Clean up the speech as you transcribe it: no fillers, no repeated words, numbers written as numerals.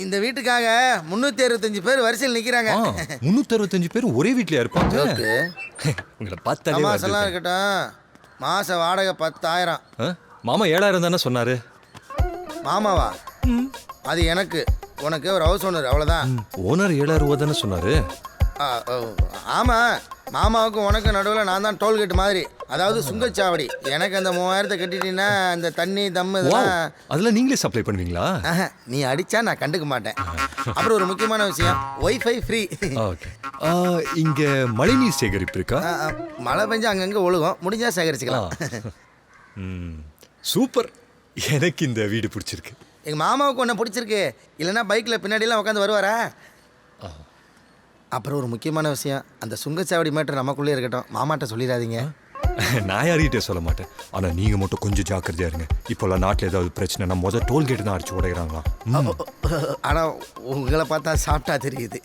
இந்த வீட்டுக்காக 365 பேர் வரிசையில் நிக்கிறாங்க. 365 பேர் ஒரே வீட்லயா இருப்பாங்க? ஜோக்கு. உங்களை பார்த்தாலே தமாசெல்லாம் வருது. இருக்கட்டும். மாச வாடகை 10,000. மாமா 7,000 தானே சொன்னாரு. மாமாவா? அது எனக்கு, உனக்கு ஒரு ஹவுஸ் ஓனர், அவ்வளோதான். ஓனர் 7,000 ரூபா தானே சொன்னாரு. ஆமா, மாமாவுக்கு உனக்கு நடுவில் நான் தான் டோல்கேட் மாதிரி, அதாவது சுங்கச்சாவடி. எனக்கு அந்த 3000 கட்டிட்டீங்கன்னா அந்த தண்ணி தம்மு இதெல்லாம் அதெல்லாம் நீங்களே சப்ளை பண்ணுவீங்களா? நீ அடிச்சா நான் கண்டுக்க மாட்டேன். அப்புறம் ஒரு முக்கியமான விஷயம், ஒய்ஃபை ஃப்ரீ. ஓகே. இங்க மழைநீர் சேகரிப்பு இருக்கா? மழை பெஞ்சா அங்கங்கே ஒழுகும், முடிஞ்சா சேகரிச்சுக்கலாம். சூப்பர். எனக்கு இந்த வீடு பிடிச்சிருக்கு. எங்கள் மாமாவுக்கு ஒன்று பிடிச்சிருக்கு, இல்லைன்னா பைக்கில் பின்னாடிலாம் உட்காந்து வருவாரா? அப்புறம் ஒரு முக்கியமான விஷயம், அந்த சுங்கச்சாவடி மேட்டர் நமக்குள்ளே இருக்கட்டும், மாமாட்ட சொல்லிடாதீங்க. நான் யார்கிட்டே சொல்ல மாட்டேன். ஆனா நீங்க மட்டும் கொஞ்சம் ஜாக்கிரதையா இருங்க. இப்போல்லாம் நாட்டில் ஏதாவது பிரச்சனைனா முதல் டோல்கேட் தான் அடிச்சு உடைகிறாங்களா? ஆனால் உங்களை பார்த்தா சாப்பிட்டா தெரியுது.